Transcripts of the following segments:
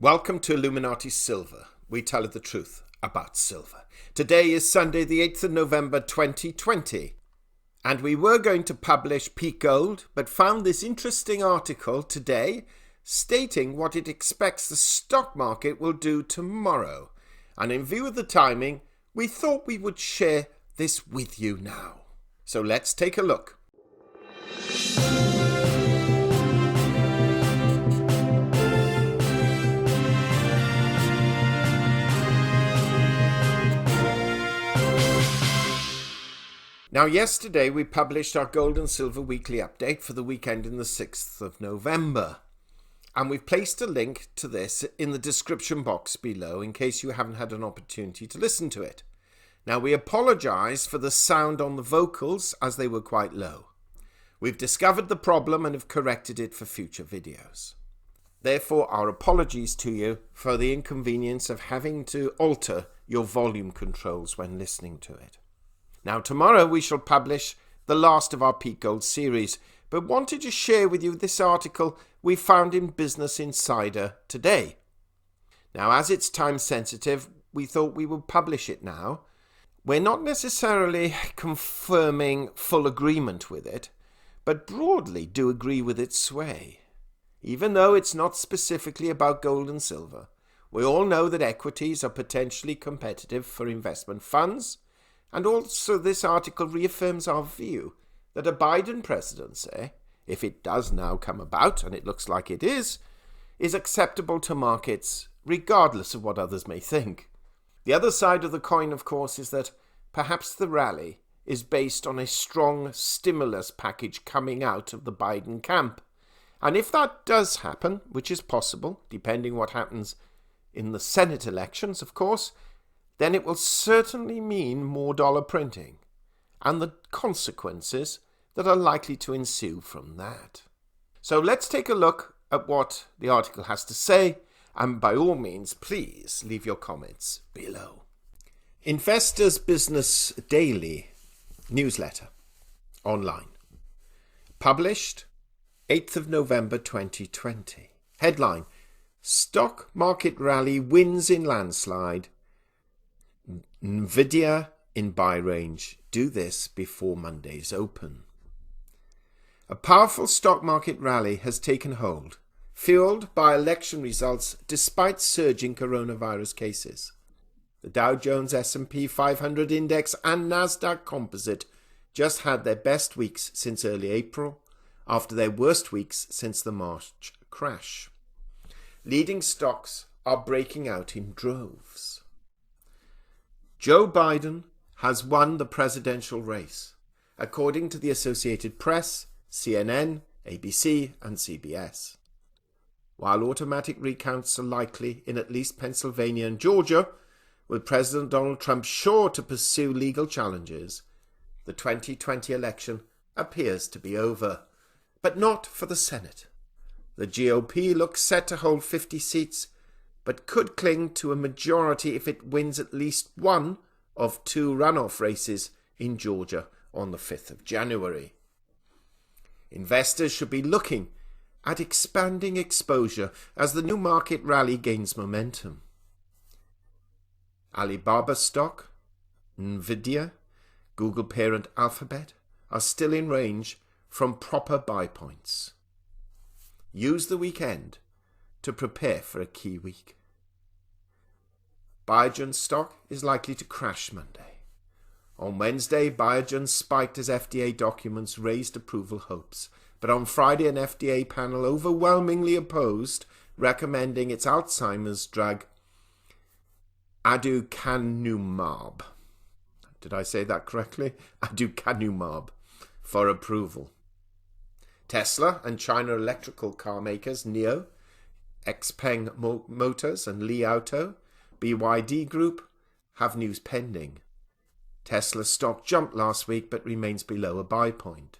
Welcome to Illuminati Silver. We tell you the truth about silver. Today is Sunday, the 8th of November 2020. And we were going to publish peak gold, but found this interesting article today stating what it expects the stock market will do tomorrow. And in view of the timing, we thought we would share this with you now. So let's take a look. Now, yesterday we published our gold and silver weekly update for the weekend in the 6th of November. And we've placed a link to this in the description box below in case you haven't had an opportunity to listen to it. Now, we apologise for the sound on the vocals as they were quite low. We've discovered the problem and have corrected it for future videos. Therefore, our apologies to you for the inconvenience of having to alter your volume controls when listening to it. Now, tomorrow we shall publish the last of our Peak Gold series, but wanted to share with you this article we found in Business Insider today. Now, as it's time sensitive, we thought we would publish it now. We're not necessarily confirming full agreement with it, but broadly do agree with its sway. Even though it's not specifically about gold and silver, we all know that equities are potentially competitive for investment funds. And also this article reaffirms our view that a Biden presidency, if it does now come about, and it looks like it is acceptable to markets regardless of what others may think. The other side of the coin, of course, is that perhaps the rally is based on a strong stimulus package coming out of the Biden camp. And if that does happen, which is possible, depending what happens in the Senate elections, of course, then it will certainly mean more dollar printing and the consequences that are likely to ensue from that. So let's take a look at what the article has to say, and by all means, please leave your comments below. Investors Business Daily newsletter online. Published 8th of November 2020. Headline: Stock market rally wins in landslide. Nvidia in buy range. Do this before Monday's open. A powerful stock market rally has taken hold, fueled by election results despite surging coronavirus cases. The Dow Jones S&P 500 index and Nasdaq Composite just had their best weeks since early April, after their worst weeks since the March crash. Leading stocks are breaking out in droves. Joe Biden has won the presidential race, according to the Associated Press, CNN, ABC, and CBS. While automatic recounts are likely in at least Pennsylvania and Georgia, with President Donald Trump sure to pursue legal challenges, the 2020 election appears to be over. But not for the Senate. The GOP looks set to hold 50 seats, but could cling to a majority if it wins at least one of two runoff races in Georgia on the 5th of January. Investors should be looking at expanding exposure as the new market rally gains momentum. Alibaba stock, Nvidia, Google parent Alphabet are still in range from proper buy points. Use the weekend to prepare for a key week. Biogen stock is likely to crash Monday. On Wednesday, Biogen spiked as FDA documents raised approval hopes, but on Friday an FDA panel overwhelmingly opposed, recommending its Alzheimer's drug aducanumab. Did I say that correctly? Aducanumab for approval. Tesla and China electrical car makers NIO, Xpeng Motors and Li Auto, BYD Group have news pending. Tesla stock jumped last week but remains below a buy point.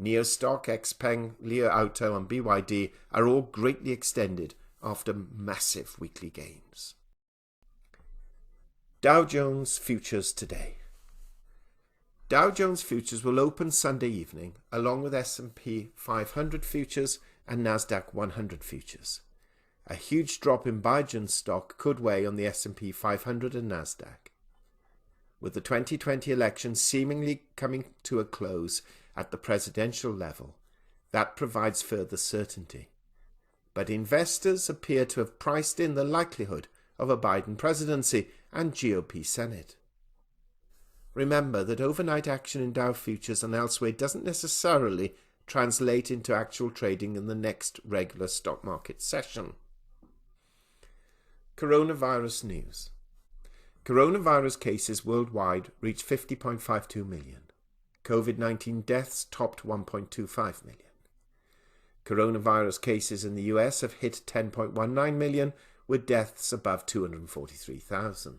NIO stock, Xpeng, Li Auto and BYD are all greatly extended after massive weekly gains. Dow Jones futures today. Dow Jones futures will open Sunday evening along with S&P 500 futures and Nasdaq 100 futures A huge drop in Bullion stock could weigh on the S&P 500 and Nasdaq. With the 2020 election seemingly coming to a close at the presidential level, that provides further certainty. But investors appear to have priced in the likelihood of a Biden presidency and GOP Senate. Remember that overnight action in Dow futures and elsewhere doesn't necessarily translate into actual trading in the next regular stock market session. Coronavirus news. Coronavirus cases worldwide reached 50.52 million. COVID-19 deaths topped 1.25 million. Coronavirus cases in the US have hit 10.19 million, with deaths above 243,000.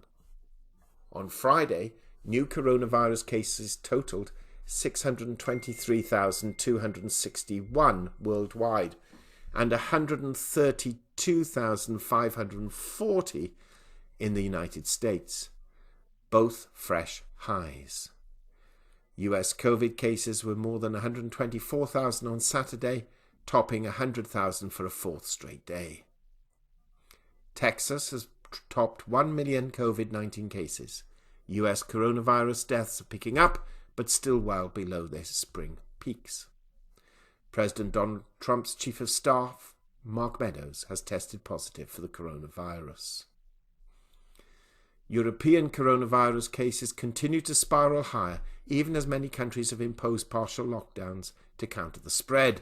On Friday, new coronavirus cases totaled 623,261 worldwide and 132,540 in the United States, both fresh highs. US COVID cases were more than 124,000 on Saturday, topping 100,000 for a fourth straight day. Texas has topped 1 million COVID-19 cases. US coronavirus deaths are picking up, but still well below their spring peaks. President Donald Trump's chief of staff, Mark Meadows, has tested positive for the coronavirus. European coronavirus cases continue to spiral higher, even as many countries have imposed partial lockdowns to counter the spread.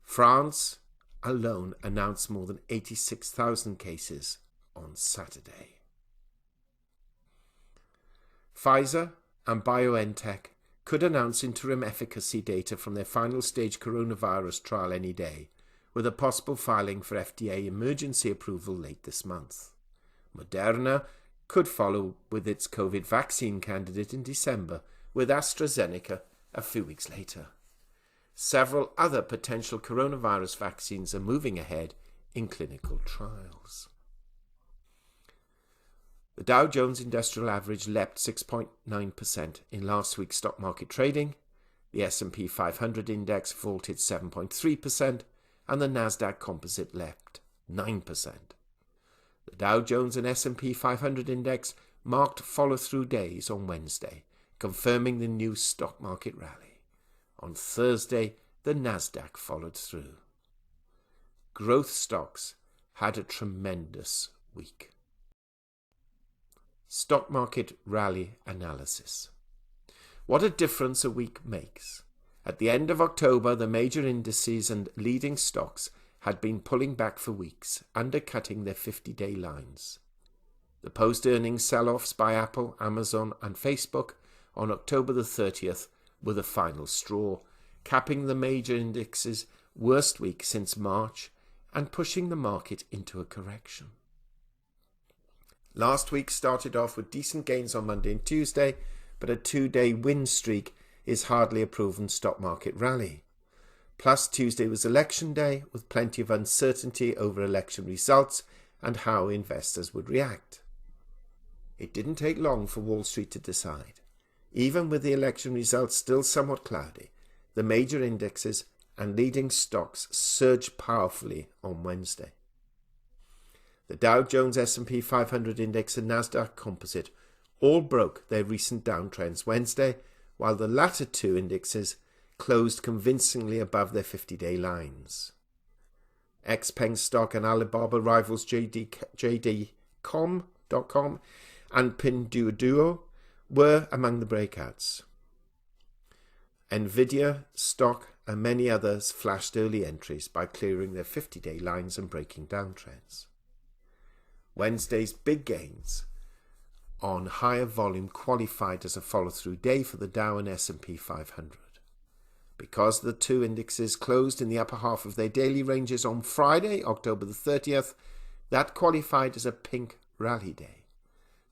France alone announced more than 86,000 cases on Saturday. Pfizer and BioNTech could announce interim efficacy data from their final stage coronavirus trial any day, with a possible filing for FDA emergency approval late this month. Moderna could follow with its COVID vaccine candidate in December, with AstraZeneca a few weeks later. Several other potential coronavirus vaccines are moving ahead in clinical trials. The Dow Jones Industrial Average leapt 6.9% in last week's stock market trading, the S&P 500 index vaulted 7.3%, and the Nasdaq Composite leapt 9%. The Dow Jones and S&P 500 index marked follow-through days on Wednesday, confirming the new stock market rally. On Thursday, the Nasdaq followed through. Growth stocks had a tremendous week. Stock market rally analysis. What a difference a week makes. At the end of October, the major indices and leading stocks had been pulling back for weeks, undercutting their 50-day lines. The post-earnings sell-offs by Apple, Amazon and Facebook on October the 30th were the final straw, capping the major indexes' worst week since March and pushing the market into a correction. Last week started off with decent gains on Monday and Tuesday, but a 2-day win streak is hardly a proven stock market rally. Plus, Tuesday was election day, with plenty of uncertainty over election results and how investors would react. It didn't take long for Wall Street to decide. Even with the election results still somewhat cloudy, the major indexes and leading stocks surged powerfully on Wednesday. The Dow Jones S&P 500 index and Nasdaq Composite all broke their recent downtrends Wednesday, while the latter two indexes closed convincingly above their 50-day lines. XPeng stock and Alibaba rivals JD.com and Pinduoduo were among the breakouts. Nvidia stock and many others flashed early entries by clearing their 50-day lines and breaking downtrends. Wednesday's big gains on higher volume qualified as a follow-through day for the Dow and S&P 500. Because the two indexes closed in the upper half of their daily ranges on Friday, October the 30th, that qualified as a pink rally day.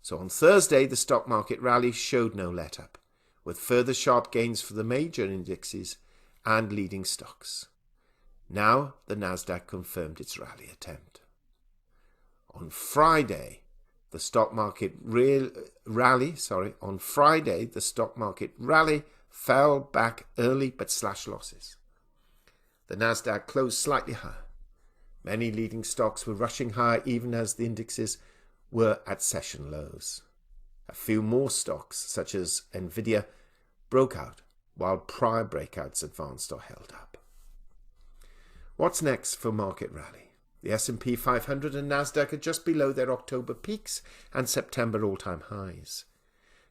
So on Thursday, the stock market rally showed no let-up, with further sharp gains for the major indexes and leading stocks. Now, the Nasdaq confirmed its rally attempt. On Friday, the stock market rally fell back early but slashed losses. The Nasdaq closed slightly higher. Many leading stocks were rushing higher even as the indexes were at session lows. A few more stocks, such as Nvidia, broke out, while prior breakouts advanced or held up. What's next for market rally? The S&P 500 and Nasdaq are just below their October peaks and September all-time highs.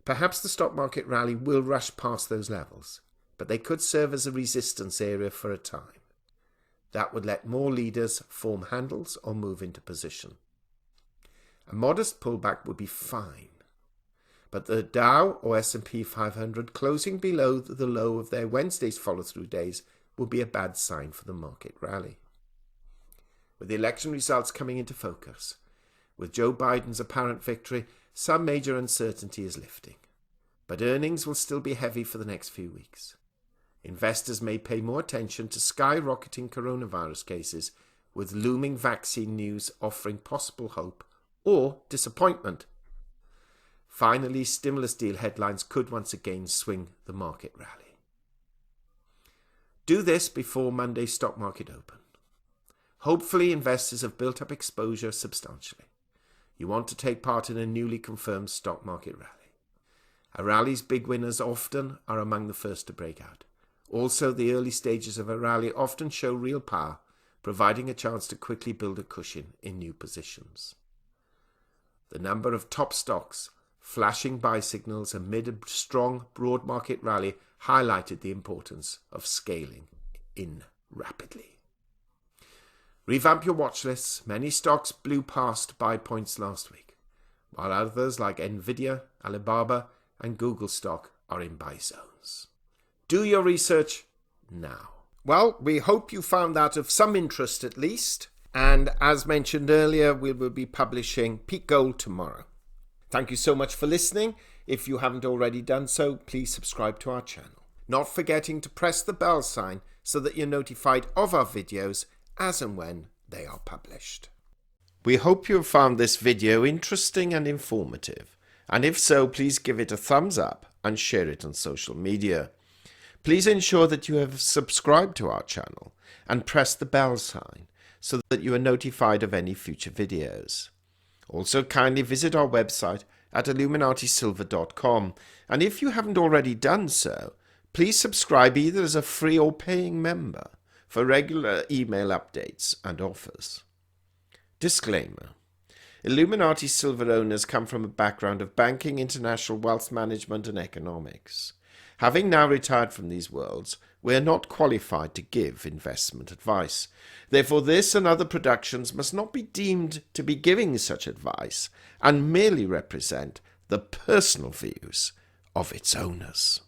Perhaps the stock market rally will rush past those levels, but they could serve as a resistance area for a time. That would let more leaders form handles or move into position. A modest pullback would be fine, but the Dow or S&P 500 closing below the low of their Wednesday's follow-through days would be a bad sign for the market rally. With the election results coming into focus, with Joe Biden's apparent victory, some major uncertainty is lifting, but earnings will still be heavy for the next few weeks. Investors may pay more attention to skyrocketing coronavirus cases, with looming vaccine news offering possible hope or disappointment. Finally, stimulus deal headlines could once again swing the market rally. Do this before Monday's stock market open. Hopefully, investors have built up exposure substantially. You want to take part in a newly confirmed stock market rally. A rally's big winners often are among the first to break out. Also, the early stages of a rally often show real power, providing a chance to quickly build a cushion in new positions. The number of top stocks flashing buy signals amid a strong broad market rally highlighted the importance of scaling in rapidly. Revamp your watch lists. Many stocks blew past buy points last week, while others like Nvidia, Alibaba, and Google stock are in buy zones. Do your research now. Well, we hope you found that of some interest at least. And as mentioned earlier, we will be publishing Peak Gold tomorrow. Thank you so much for listening. If you haven't already done so, please subscribe to our channel. Not forgetting to press the bell sign so that you're notified of our videos as and when they are published. We hope you have found this video interesting and informative. And if so, please give it a thumbs up and share it on social media. Please ensure that you have subscribed to our channel and press the bell sign so that you are notified of any future videos. Also, kindly visit our website at illuminatisilver.com, and if you haven't already done so, please subscribe either as a free or paying member for regular email updates and offers. Disclaimer: Illuminati Silver owners come from a background of banking, international wealth management and economics. Having now retired from these worlds, we are not qualified to give investment advice. Therefore, this and other productions must not be deemed to be giving such advice and merely represent the personal views of its owners.